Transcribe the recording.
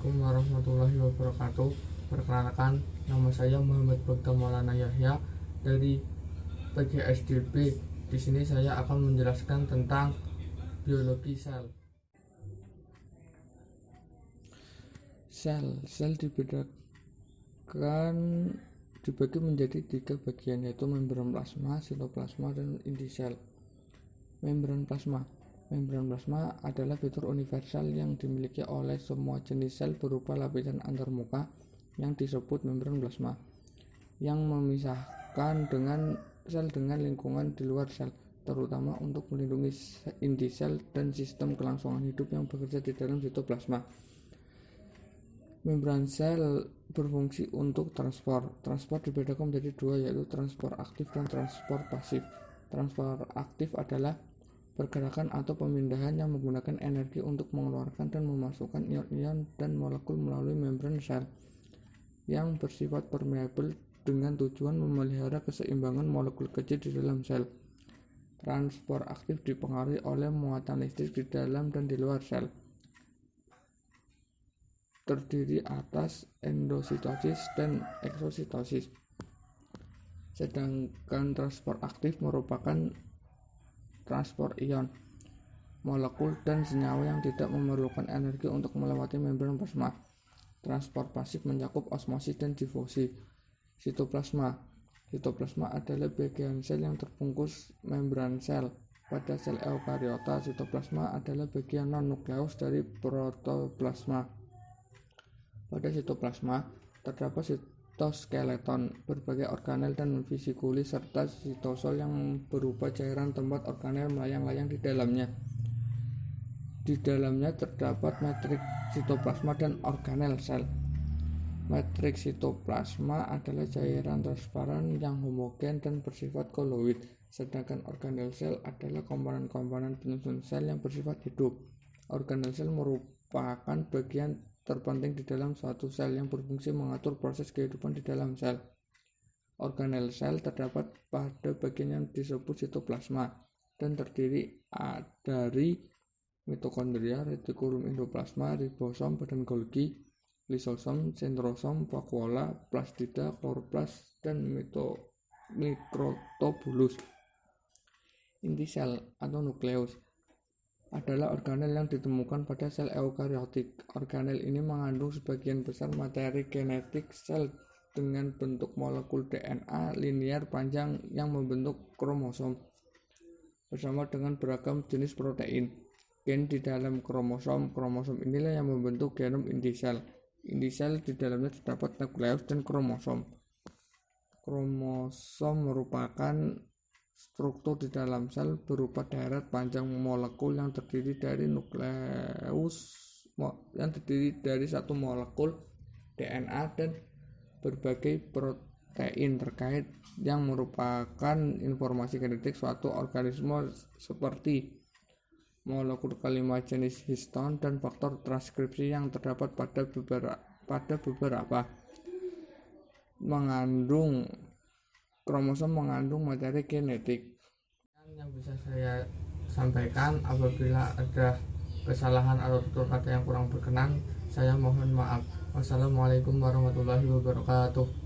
Assalamualaikum warahmatullahi wabarakatuh. Perkenalkan, nama saya Muhammad Bagda Maulana Yahya dari PGSDB. Di sini saya akan menjelaskan tentang biologi sel. Sel dibagi menjadi 3 bagian, yaitu membran plasma, sitoplasma, dan inti sel. Membran plasma adalah fitur universal yang dimiliki oleh semua jenis sel berupa lapisan antarmuka yang disebut membran plasma, yang memisahkan sel dengan lingkungan di luar sel, terutama untuk melindungi inti sel dan sistem kelangsungan hidup yang bekerja di dalam sitoplasma. Membran sel berfungsi untuk transport. Transport dibedakan menjadi 2, yaitu transport aktif dan transport pasif. Transport aktif adalah pergerakan atau pemindahan yang menggunakan energi untuk mengeluarkan dan memasukkan ion-ion dan molekul melalui membran sel yang bersifat permeabel dengan tujuan memelihara keseimbangan molekul kecil di dalam sel. Transport aktif dipengaruhi oleh muatan listrik di dalam dan di luar sel, terdiri atas endositosis dan eksositosis. Sedangkan transport aktif merupakan transport ion, molekul, dan senyawa yang tidak memerlukan energi untuk melewati membran plasma. Transport pasif mencakup osmosis dan difusi. Sitoplasma adalah bagian sel yang terbungkus membran sel. Pada sel eukariota, sitoplasma adalah bagian non-nukleus dari protoplasma. Pada sitoplasma terdapat sitoskeleton, berbagai organel dan vesikuli, serta sitosol yang berupa cairan tempat organel melayang-layang di dalamnya. Di dalamnya terdapat matriks sitoplasma dan organel sel. Matriks sitoplasma adalah cairan transparan yang homogen dan bersifat koloid, sedangkan organel sel adalah komponen-komponen penyusun sel yang bersifat hidup. Organel sel merupakan bagian terpenting di dalam suatu sel yang berfungsi mengatur proses kehidupan di dalam sel. Organel sel terdapat pada bagian yang disebut sitoplasma dan terdiri dari mitokondria, retikulum endoplasma, ribosom, badan Golgi, lisosom, centrosom, vakuola, plastida, kloroplas, dan mikrotubulus. Inti sel atau nukleus adalah organel yang ditemukan pada sel eukariotik. Organel ini mengandung sebagian besar materi genetik sel dengan bentuk molekul DNA linear panjang yang membentuk kromosom, bersama dengan beragam jenis protein. Gen di dalam kromosom inilah yang membentuk genom inti sel. Inti sel di dalamnya terdapat nukleus dan kromosom. Kromosom merupakan struktur di dalam sel berupa deret panjang molekul yang terdiri dari satu molekul DNA dan berbagai protein terkait yang merupakan informasi genetik suatu organisme, seperti molekul kelima jenis histon dan faktor transkripsi yang terdapat pada beberapa kromosom mengandung materi genetik. Yang bisa saya sampaikan, apabila ada kesalahan atau tutur kata yang kurang berkenan, saya mohon maaf. Wassalamualaikum warahmatullahi wabarakatuh.